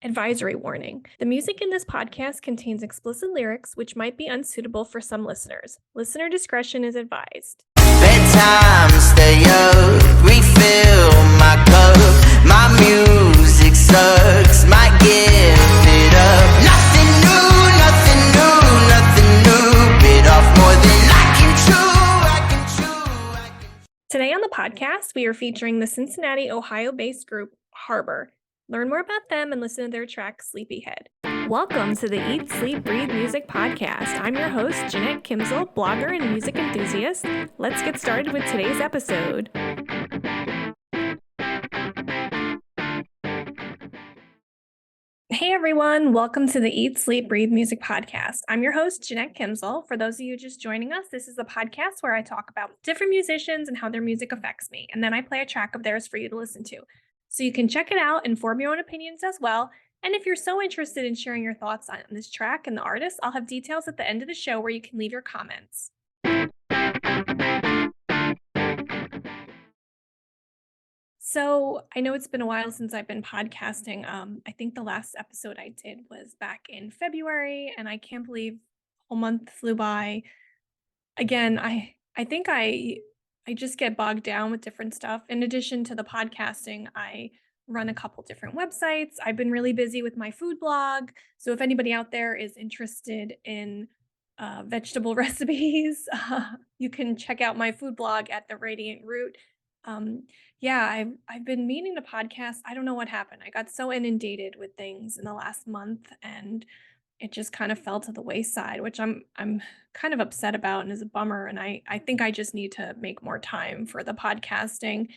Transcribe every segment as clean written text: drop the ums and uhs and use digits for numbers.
Advisory warning. The music in this podcast contains explicit lyrics which might be unsuitable for some listeners. Listener discretion is advised. Bedtime, stay up, refill my cup. My music sucks, might give it up. Nothing new, bit off more than I can chew. Today on the podcast, we are featuring the Cincinnati, Ohio-based group HARBOUR. Learn more about them and listen to their track, Sleepyhead. Welcome to the Eat, Sleep, Breathe Music podcast. I'm your host, Jarett Lewis, blogger and music enthusiast. Let's get started with today's episode. Hey everyone, welcome to the Eat, Sleep, Breathe Music podcast. I'm your host, Jarett Lewis. For those of you just joining us, this is a podcast where I talk about different musicians and how their music affects me, and then I play a track of theirs for you to listen to. So you can check it out and form your own opinions as well. And if you're so interested in sharing your thoughts on this track and the artist, I'll have details at the end of the show where you can leave your comments. So I know it's been a while since I've been podcasting. I think the last episode I did was back in February, and I can't believe a whole month flew by. Again, I think I just get bogged down with different stuff. In addition to the podcasting, I run a couple different websites. I've been really busy with my food blog. So if anybody out there is interested in vegetable recipes, you can check out my food blog at The Radiant Root. I've been meaning to podcast. I don't know what happened. I got so inundated with things in the last month, and it just kind of fell to the wayside, which I'm kind of upset about and is a bummer. And I think I just need to make more time for the podcasting.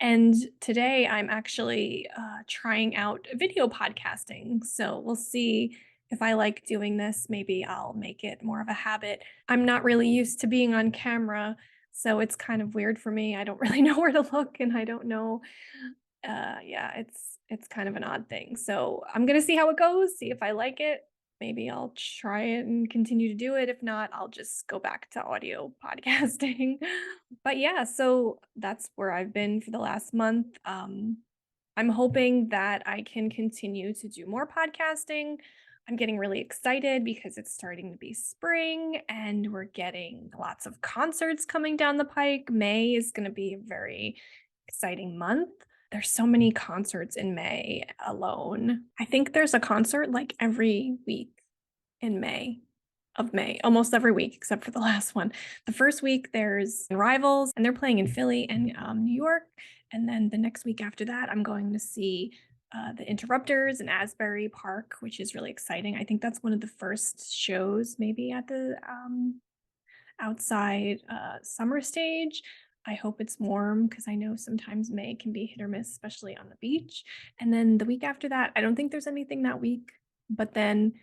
And today I'm actually trying out video podcasting. So we'll see if I like doing this. Maybe I'll make it more of a habit. I'm not really used to being on camera, so it's kind of weird for me. I don't really know where to look, and I don't know. It's kind of an odd thing. So I'm gonna see how it goes, see if I like it. Maybe I'll try it and continue to do it. If not, I'll just go back to audio podcasting. But yeah, so that's where I've been for the last month. I'm hoping that I can continue to do more podcasting. I'm getting really excited because it's starting to be spring and we're getting lots of concerts coming down the pike. May is going to be a very exciting month. There's so many concerts in May alone. I think there's a concert like every week in May, almost every week except for the last one. The first week there's Rivals, and they're playing in Philly and New York. And then the next week after that, I'm going to see the Interrupters in Asbury Park, which is really exciting. I think that's one of the first shows maybe at the outside summer stage. I hope it's warm because I know sometimes May can be hit or miss, especially on the beach. And then the week after that, I don't think there's anything that week. But then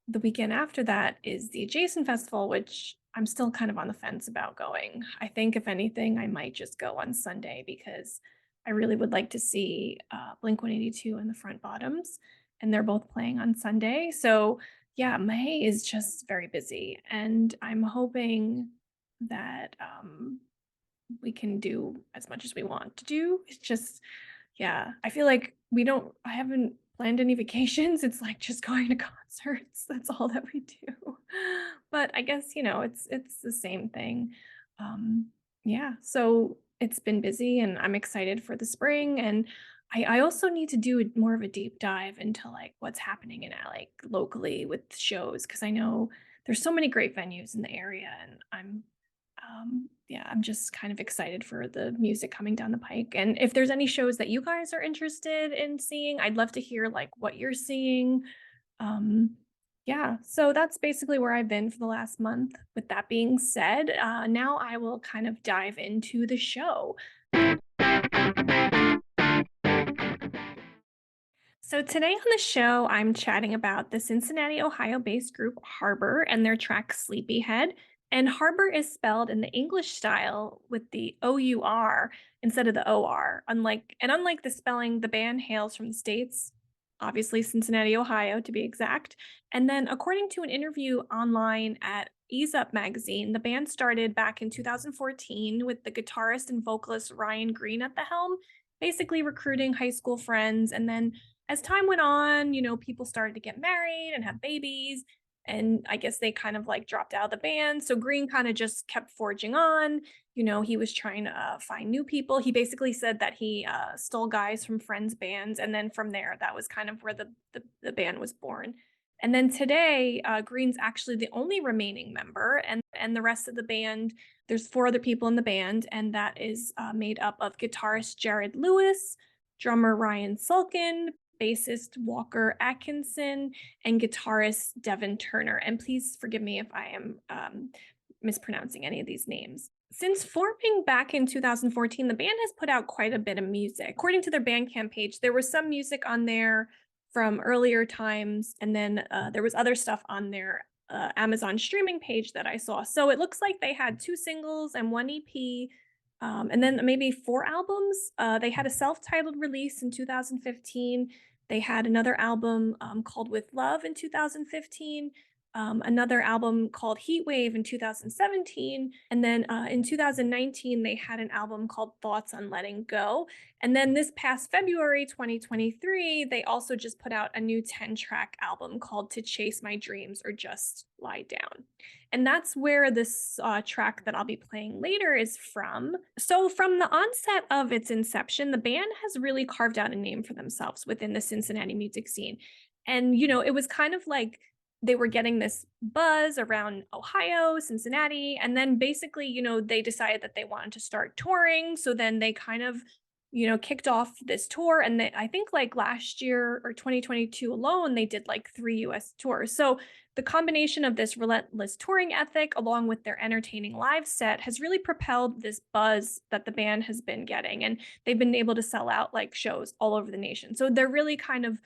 the weekend after that is the Adjacent Festival, which I'm still kind of on the fence about going. I think if anything, I might just go on Sunday because I really would like to see Blink-182 and the Front Bottoms, and they're both playing on Sunday. So yeah, May is just very busy, and I'm hoping that we can do as much as we want to do. It's just, yeah, I feel like I haven't planned any vacations. It's like just going to concerts. That's all that we do. But I guess, it's the same thing. So it's been busy and I'm excited for the spring. And I also need to do more of a deep dive into like what's happening in like locally with shows, because I know there's so many great venues in the area, and I'm just kind of excited for the music coming down the pike. And if there's any shows that you guys are interested in seeing, I'd love to hear like what you're seeing. So that's basically where I've been for the last month. With that being said, now I will kind of dive into the show. So today on the show, I'm chatting about the Cincinnati, Ohio-based group HARBOUR and their track Sleepyhead. And HARBOUR is spelled in the English style with the O-U-R instead of the O-R. Unlike the spelling, the band hails from the States, obviously Cincinnati, Ohio, to be exact. And then according to an interview online at Ease Up magazine, the band started back in 2014 with the guitarist and vocalist Ryan Green at the helm, basically recruiting high school friends. And then as time went on, people started to get married and have babies. And I guess they kind of like dropped out of the band. So Green kind of just kept forging on. He was trying to find new people. He basically said that he stole guys from friends' bands. And then from there, that was kind of where the band was born. And then today, Green's actually the only remaining member, and the rest of the band, there's 4 other people in the band, and that is made up of guitarist Jarett Lewis, drummer Ryan Sulken, bassist Walker Atkinson, and guitarist Devon Turner. And please forgive me if I am mispronouncing any of these names. Since forming back in 2014, the band has put out quite a bit of music. According to their Bandcamp page, there was some music on there from earlier times, and then there was other stuff on their Amazon streaming page that I saw. So it looks like they had 2 singles and 1 EP, and then maybe 4 albums. They had a self-titled release in 2015. They had another album called With Love in 2015. Another album called Heat Wave in 2017. And then in 2019, they had an album called Thoughts on Letting Go. And then this past February 2023, they also just put out a new 10-track album called To Chase My Dreams or Just Lie Down. And that's where this track that I'll be playing later is from. So from the onset of its inception, the band has really carved out a name for themselves within the Cincinnati music scene. And, it was kind of like they were getting this buzz around Ohio, Cincinnati, and then basically, they decided that they wanted to start touring. So then they kind of, kicked off this tour. And I think like last year or 2022 alone, they did like 3 US tours. So the combination of this relentless touring ethic along with their entertaining live set has really propelled this buzz that the band has been getting. And they've been able to sell out like shows all over the nation. So they're really kind of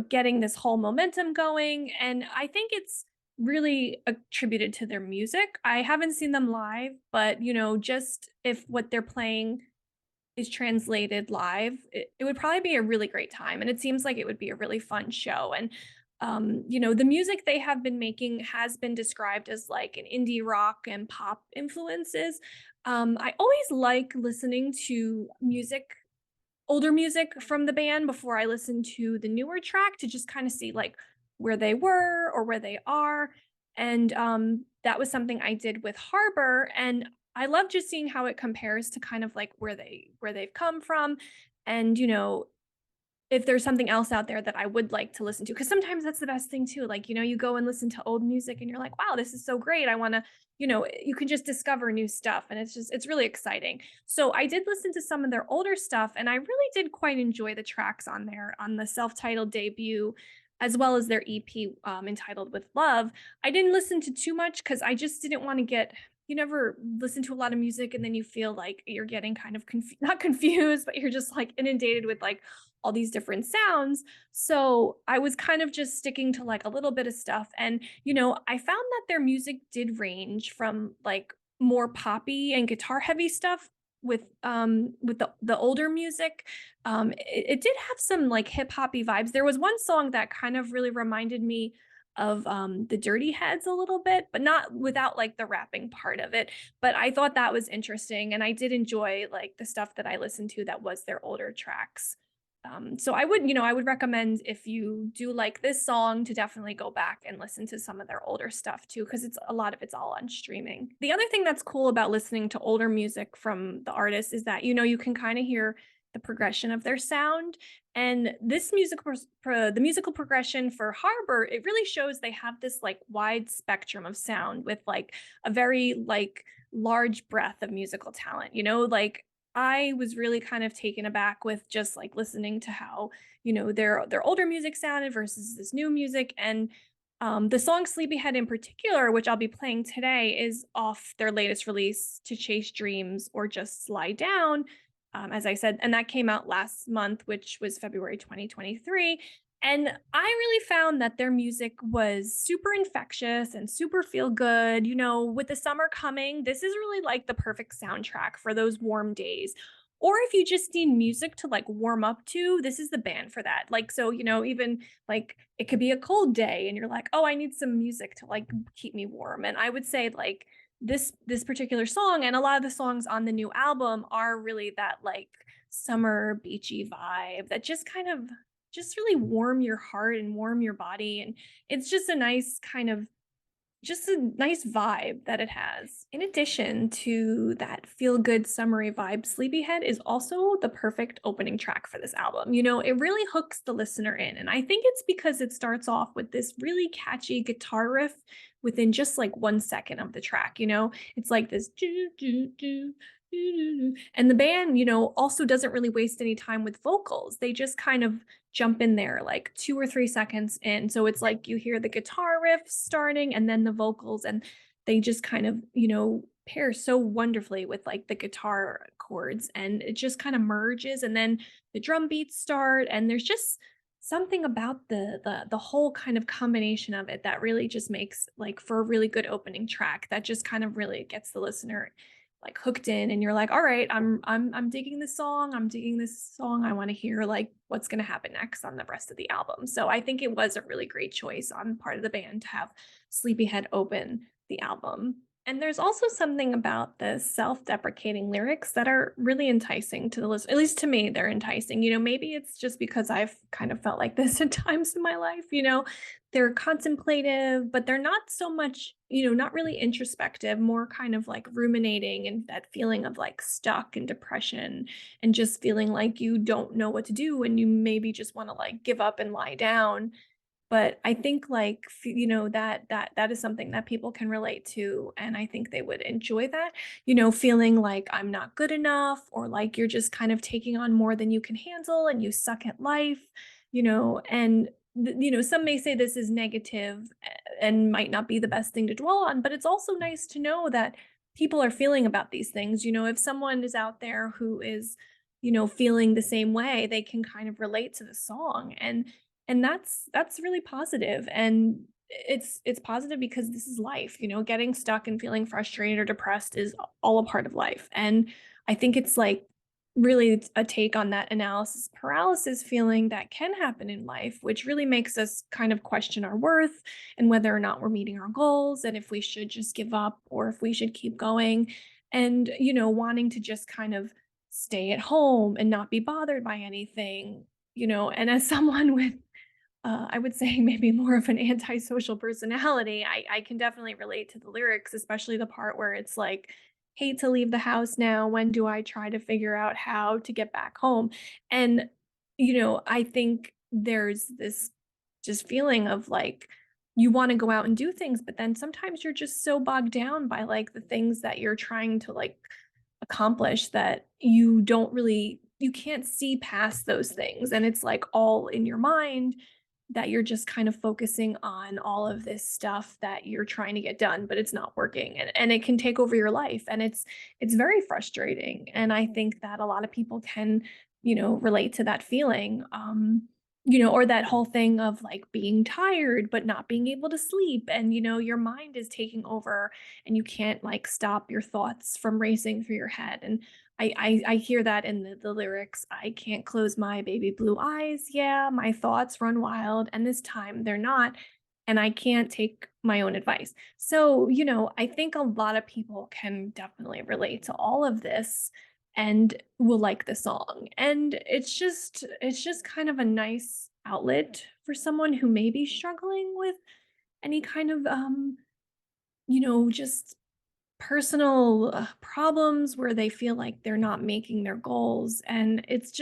getting this whole momentum going. And I think it's really attributed to their music. I haven't seen them live, but just if what they're playing is translated live, it would probably be a really great time. And it seems like it would be a really fun show. And the music they have been making has been described as like an indie rock and pop influences. I always like listening to older music from the band before I listen to the newer track to just kind of see like where they were or where they are. And that was something I did with HARBOUR, and I love just seeing how it compares to kind of like where they've come from. And if there's something else out there that I would like to listen to, because sometimes that's the best thing too. Like, you go and listen to old music and you're like, wow, this is so great. I want to, you can just discover new stuff, and it's really exciting. So I did listen to some of their older stuff, and I really did quite enjoy the tracks on there on the self-titled debut, as well as their EP entitled With Love. I didn't listen to too much because I just didn't want to you never listen to a lot of music and then you feel like you're getting kind of not confused, but you're just like inundated with like all these different sounds. So I was kind of just sticking to like a little bit of stuff. And, I found that their music did range from like more poppy and guitar heavy stuff with the older music. It did have some like hip hoppy vibes. There was one song that kind of really reminded me of the Dirty Heads a little bit, but not without like the rapping part of it. But I thought that was interesting, and I did enjoy like the stuff that I listened to that was their older tracks. So I would recommend, if you do like this song, to definitely go back and listen to some of their older stuff too, because a lot of it's all on streaming. The other thing that's cool about listening to older music from the artist is that, you can kind of hear the progression of their sound. And this the musical progression for HARBOUR, it really shows they have this like wide spectrum of sound with like a very like large breadth of musical talent. Like I was really kind of taken aback with just like listening to how, their older music sounded versus this new music. And the song Sleepyhead in particular, which I'll be playing today, is off their latest release, To Chase Dreams or Just Lie Down, as I said, and that came out last month, which was February 2023. And I really found that their music was super infectious and super feel good. With the summer coming, this is really like the perfect soundtrack for those warm days. Or if you just need music to like warm up to, this is the band for that. Like, so, even like it could be a cold day and you're like, oh, I need some music to like keep me warm. And I would say like this particular song and a lot of the songs on the new album are really that like summer beachy vibe that just kind of just really warm your heart and warm your body. And it's just a nice kind of just a nice vibe that it has. In addition to that feel good summery vibe, Sleepyhead is also the perfect opening track for this album. It really hooks the listener in. And I think it's because it starts off with this really catchy guitar riff within just like 1 second of the track. It's like this do, do, do, and the band, also doesn't really waste any time with vocals. They just kind of jump in there like 2 or 3 seconds in. So it's like you hear the guitar riff starting and then the vocals, and they just kind of, pair so wonderfully with like the guitar chords, and it just kind of merges, and then the drum beats start, and there's just something about the whole kind of combination of it that really just makes like for a really good opening track that just kind of really gets the listener like hooked in, and you're like, all right, I'm digging this song. I'm digging this song. I want to hear like what's going to happen next on the rest of the album. So I think it was a really great choice on part of the band to have Sleepyhead open the album. And there's also something about the self-deprecating lyrics that are really enticing to the listener. At least to me, they're enticing. Maybe it's just because I've kind of felt like this at times in my life. They're contemplative, but they're not so much, not really introspective, more kind of like ruminating, and that feeling of like stuck and depression, and just feeling like you don't know what to do, and you maybe just want to like give up and lie down. But I think like that is something that people can relate to, and I think they would enjoy that. Feeling like I'm not good enough, or like you're just kind of taking on more than you can handle and you suck at life. And some may say this is negative, and might not be the best thing to dwell on, but it's also nice to know that people are feeling about these things. If someone is out there who is feeling the same way, they can kind of relate to the song, and that's really positive. And it's positive because this is life. Getting stuck and feeling frustrated or depressed is all a part of life. And I think it's like really a take on that analysis paralysis feeling that can happen in life, which really makes us kind of question our worth and whether or not we're meeting our goals, and if we should just give up or if we should keep going. And wanting to just kind of stay at home and not be bothered by anything. And as someone with I would say maybe more of an antisocial personality, I can definitely relate to the lyrics, especially the part where it's like, hate to leave the house now. When do I try to figure out how to get back home? And, I think there's this just feeling of like, you want to go out and do things, but then sometimes you're just so bogged down by like the things that you're trying to like accomplish that you can't see past those things. And it's like all in your mind, that you're just kind of focusing on all of this stuff that you're trying to get done, but it's not working, and it can take over your life, and it's very frustrating. And I think that a lot of people can, relate to that feeling. Or that whole thing of like being tired but not being able to sleep, and your mind is taking over, and you can't like stop your thoughts from racing through your head. And I hear that in the lyrics. I can't close my baby blue eyes. Yeah, my thoughts run wild, and this time they're not. And I can't take my own advice. So, I think a lot of people can definitely relate to all of this and will like the song. And it's just kind of a nice outlet for someone who may be struggling with any kind of just personal problems where they feel like they're not making their goals. And it's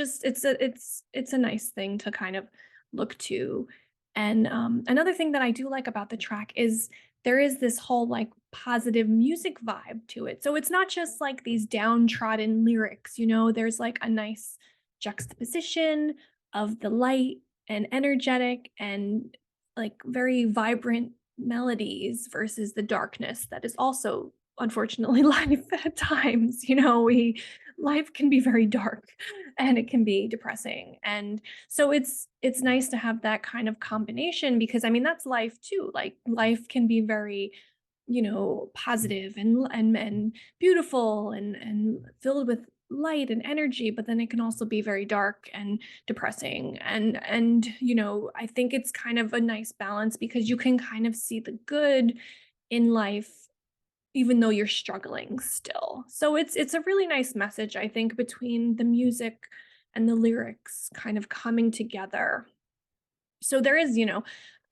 a nice thing to kind of look to. And another thing that I do like about the track is there is this whole like positive music vibe to it. So it's not just like these downtrodden lyrics. There's like a nice juxtaposition of the light and energetic and like very vibrant melodies versus the darkness that is also unfortunately life at times. We life can be very dark, and it can be depressing. And so it's nice to have that kind of combination, because I mean that's life too. Like life can be very positive and beautiful and filled with light and energy, but then it can also be very dark and depressing. And I think it's kind of a nice balance, because you can kind of see the good in life even though you're struggling still. So it's a really nice message, I think, between the music and the lyrics kind of coming together. So there is,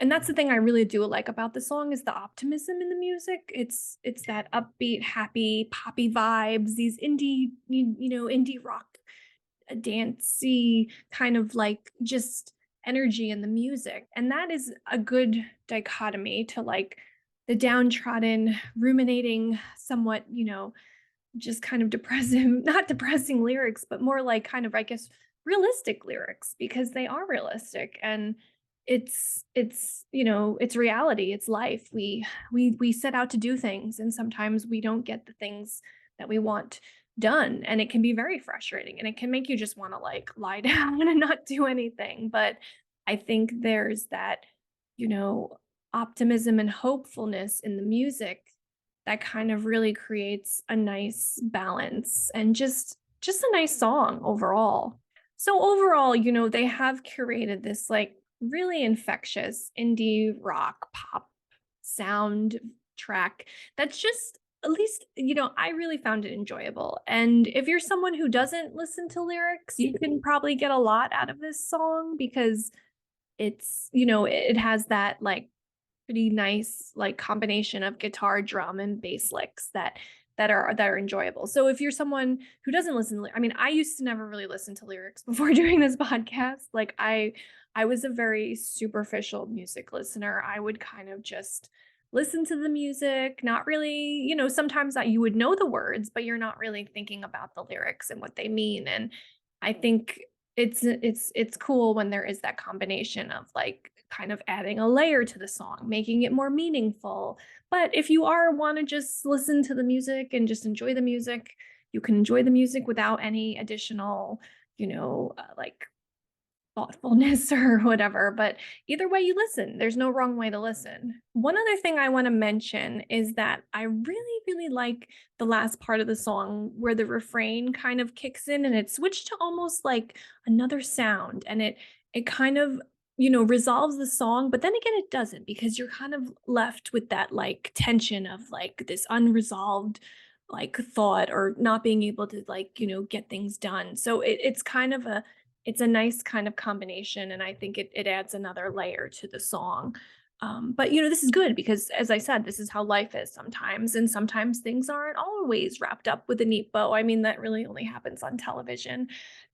and that's the thing I really do like about the song is the optimism in the music. It's that upbeat, happy, poppy vibes, these indie rock, dancey kind of like just energy in the music. And that is a good dichotomy to like the downtrodden, ruminating, somewhat, just kind of depressing, not depressing lyrics, but more like kind of, I guess, realistic lyrics because they are realistic and it's reality, it's life. We set out to do things and sometimes we don't get the things that we want done and it can be very frustrating and it can make you just want to like lie down and not do anything. But I think there's that, you know, optimism and hopefulness in the music that kind of really creates a nice balance and just a nice song overall. So overall, they have curated this like really infectious indie rock pop sound track that's just at least, I really found it enjoyable. And if you're someone who doesn't listen to lyrics, you can probably get a lot out of this song because it has that like pretty nice like combination of guitar, drum, and bass licks that are enjoyable. So if you're someone who doesn't listen, I mean, I used to never really listen to lyrics before doing this podcast. Like I was a very superficial music listener. I would kind of just listen to the music, not really, sometimes that you would know the words, but you're not really thinking about the lyrics and what they mean. And I think it's cool when there is that combination of like kind of adding a layer to the song, making it more meaningful. But if you are want to just listen to the music and just enjoy the music, you can enjoy the music without any additional, like thoughtfulness or whatever. But either way you listen, there's no wrong way to listen. One other thing I want to mention is that I really, really like the last part of the song where the refrain kind of kicks in and it switched to almost like another sound and it kind of resolves the song, but then again it doesn't because you're kind of left with that like tension of like this unresolved like thought or not being able to like get things done. So it's kind of it's a nice kind of combination and I think it adds another layer to the song. But this is good because as I said, this is how life is sometimes and sometimes things aren't always wrapped up with a neat bow. I mean, that really only happens on television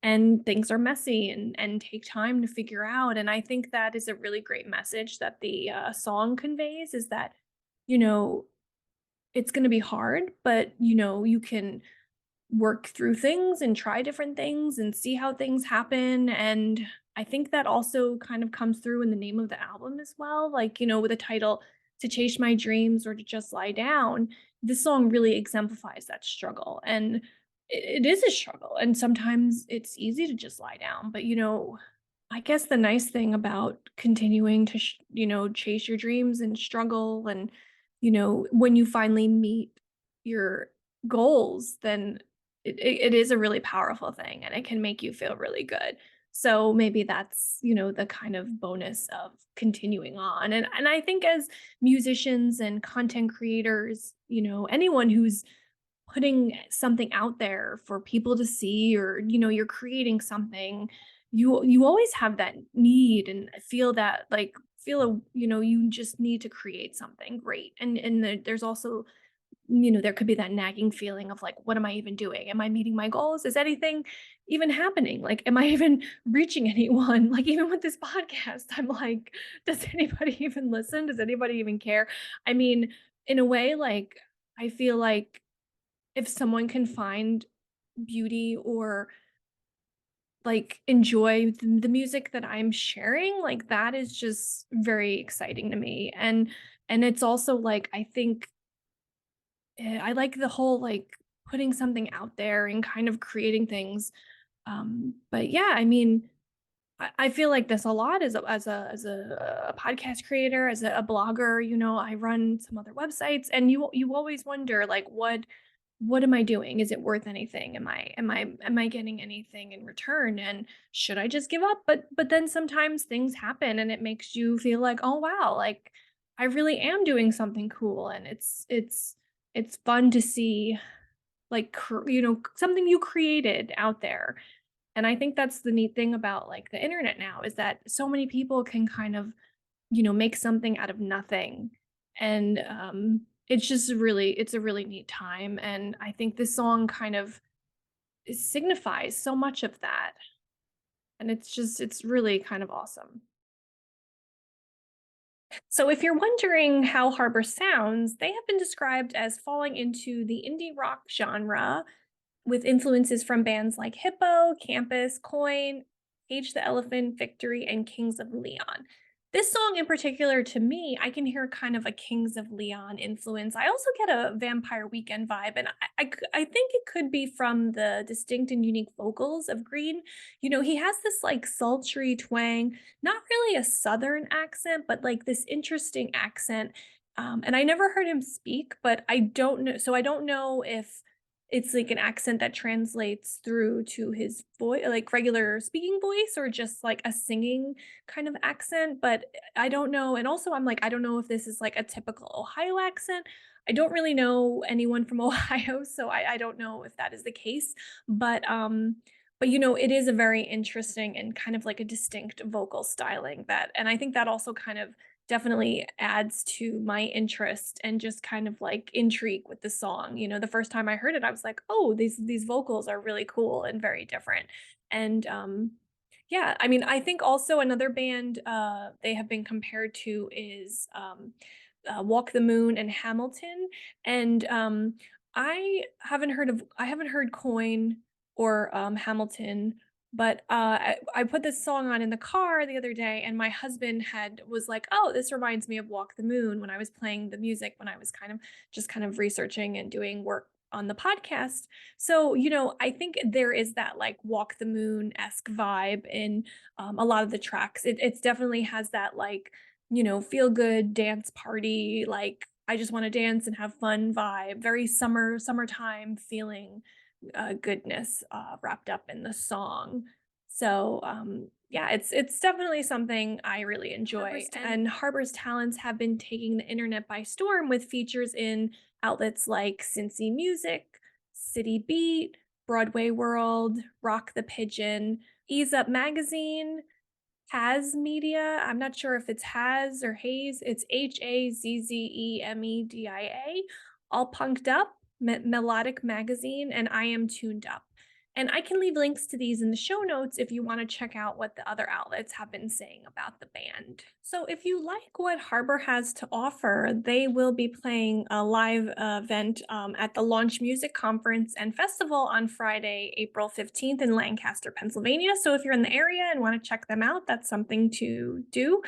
and things are messy and take time to figure out. And I think that is a really great message that the song conveys is that you know it's going to be hard, but you can work through things and try different things and see how things happen. And I think that also kind of comes through in the name of the album as well. Like, with the title To Chase My Dreams or To Just Lie Down, this song really exemplifies that struggle. And it is a struggle. And sometimes it's easy to just lie down. But, I guess the nice thing about continuing to, chase your dreams and struggle and, when you finally meet your goals, then it is a really powerful thing and it can make you feel really good. So maybe that's, the kind of bonus of continuing on. And I think as musicians and content creators, anyone who's putting something out there for people to see or, you're creating something, you always have that need and feel that like you just need to create something great. And there's also there could be that nagging feeling of like, what am I even doing? Am I meeting my goals? Is anything even happening? Like, am I even reaching anyone? Like, even with this podcast, I'm like, does anybody even listen? Does anybody even care? I mean, in a way, like, I feel like if someone can find beauty or like enjoy the music that I'm sharing, like that is just very exciting to me. And it's also like I think I like the whole like putting something out there and kind of creating things. But yeah, I mean, I feel like this a lot as a podcast creator, as a blogger. I run some other websites, and you always wonder like what am I doing? Is it worth anything? Am I getting anything in return? And should I just give up? But then sometimes things happen, and it makes you feel like, oh wow, like I really am doing something cool, and it's fun to see like something you created out there. And I think that's the neat thing about like the internet now is that so many people can kind of, make something out of nothing. And it's just really, it's a really neat time. And I think this song kind of signifies so much of that. And it's really kind of awesome. So if you're wondering how Harbor sounds, they have been described as falling into the indie rock genre with influences from bands like Hippo, Campus, Coin, Cage the Elephant, Victory, and Kings of Leon. This song in particular, to me, I can hear kind of a Kings of Leon influence. I also get a Vampire Weekend vibe, and I think it could be from the distinct and unique vocals of Green. He has this like sultry twang, not really a Southern accent, but like this interesting accent. And I never heard him speak, but I don't know. So I don't know if it's like an accent that translates through to his voice, like regular speaking voice, or just like a singing kind of accent. But I don't know. And also, I'm like, I don't know if this is like a typical Ohio accent. I don't really know anyone from Ohio, so I don't know if that is the case. But it is a very interesting and kind of like a distinct vocal styling and I think that also kind of definitely adds to my interest and just kind of like intrigue with the song. The first time I heard it, I was like, oh, these vocals are really cool and very different. And yeah, I mean, I think also another band they have been compared to is Walk the Moon and Hamilton. And I haven't heard Coin or Hamilton, but I put this song on in the car the other day, and my husband was like, "Oh, this reminds me of Walk the Moon," when I was playing the music when I was kind of researching and doing work on the podcast. So, I think there is that like Walk the Moon-esque vibe in a lot of the tracks. It's definitely has that like, feel good dance party, like I just want to dance and have fun vibe, very summertime feeling goodness wrapped up in the song. So yeah, it's definitely something I really enjoy. And Harbour's talents have been taking the internet by storm with features in outlets like Cincy Music, City Beat, Broadway World, Rock the Pigeon, Ease Up Magazine, Haz Media. I'm not sure if it's Haz or Haze. It's HAZZEMEDIA. All Punked Up, Melodic Magazine, and I Am Tuned Up. And I can leave links to these in the show notes if you want to check out what the other outlets have been saying about the band. So if you like what Harbour has to offer, they will be playing a live event at the Launch Music Conference and Festival on Friday, April 15th in Lancaster, Pennsylvania. So if you're in the area and want to check them out, that's something to do.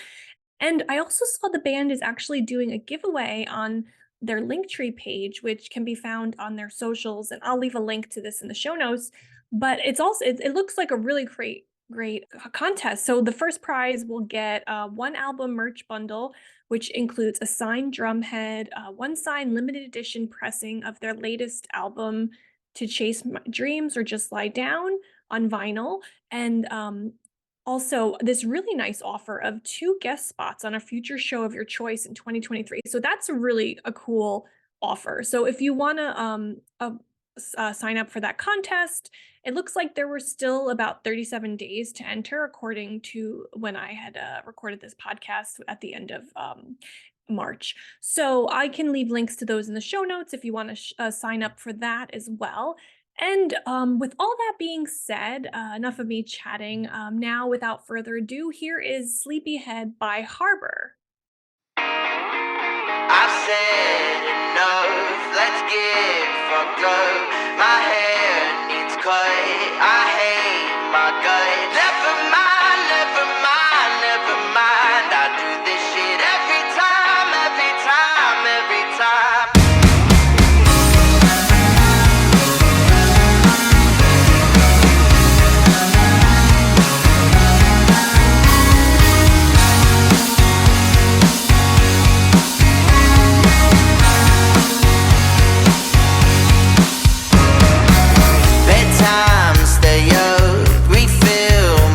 And I also saw the band is actually doing a giveaway on their Linktree page, which can be found on their socials. And I'll leave a link to this in the show notes. But it looks like a really great contest. So the first prize will get one album merch bundle, which includes a signed drum head, one signed limited edition pressing of their latest album, To Chase My Dreams or Just Lie Down, on vinyl, and also this really nice offer of 2 guest spots on a future show of your choice in 2023. So that's really a cool offer. So if you want to sign up for that contest, it looks like there were still about 37 days to enter, according to when I had recorded this podcast at the end of March. So I can leave links to those in the show notes if you want to sign up for that as well. And with all that being said, enough of me chatting. Now, without further ado, here is Sleepyhead by Harbour. I've said enough, let's get fucked up. My hair needs cut, I hate my gut. Never mind, never mind, never mind. I do this shit every time, every time, every time. Bedtime, stay up, refill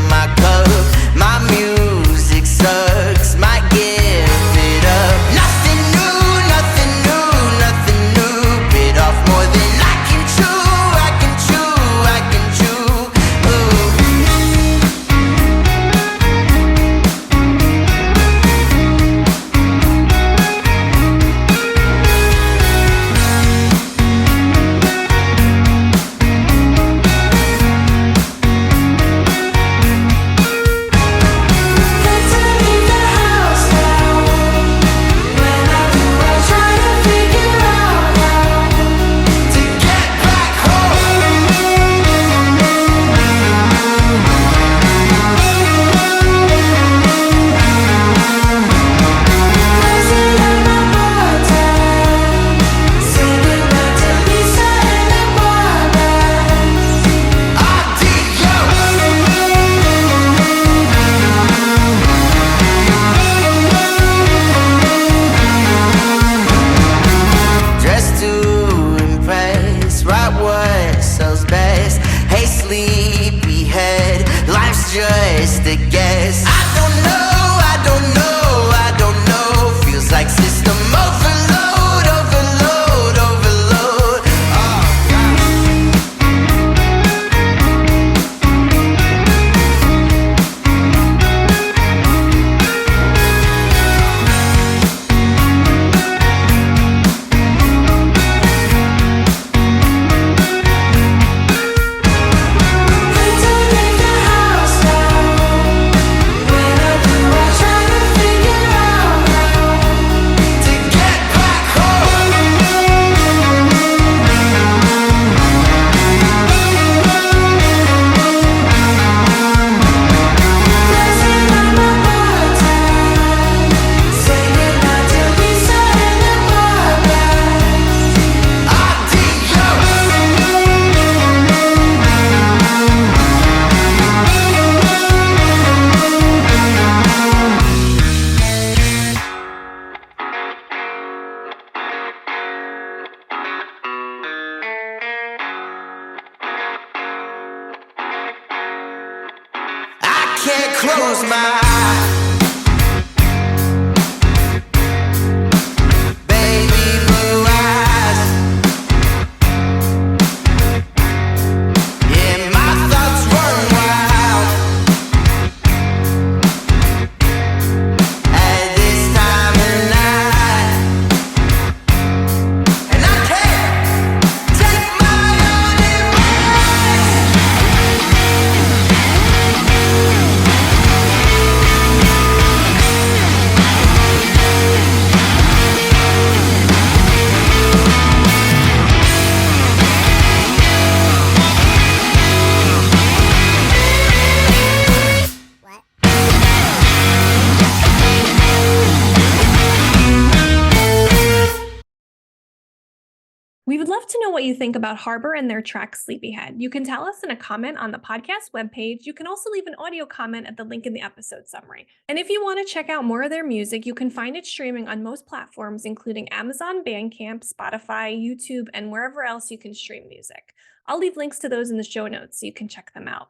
We would love to know what you think about HARBOUR and their track Sleepyhead. You can tell us in a comment on the podcast webpage. You can also leave an audio comment at the link in the episode summary. And if you want to check out more of their music, you can find it streaming on most platforms, including Amazon, Bandcamp, Spotify, YouTube, and wherever else you can stream music. I'll leave links to those in the show notes so you can check them out.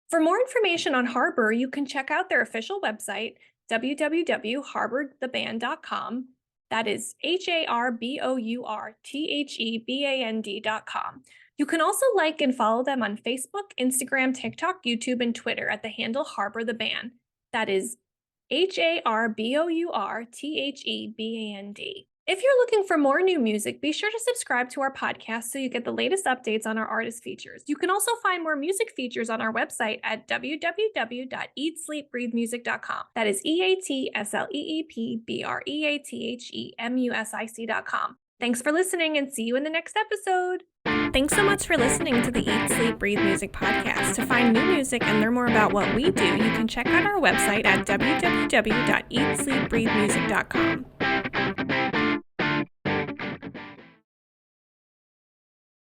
For more information on HARBOUR, you can check out their official website, www.harbourtheband.com. That is HARBOURTHEBAND.com. You can also like and follow them on Facebook, Instagram, TikTok, YouTube, and Twitter at the handle HARBOUR the Band. That is HARBOURTHEBAND. If you're looking for more new music, be sure to subscribe to our podcast so you get the latest updates on our artist features. You can also find more music features on our website at www.eatsleepbreathemusic.com. That is EATSLEEPBREATHEMUSIC.com. Thanks for listening and see you in the next episode. Thanks so much for listening to the Eat, Sleep, Breathe Music podcast. To find new music and learn more about what we do, you can check out our website at www.eatsleepbreathemusic.com.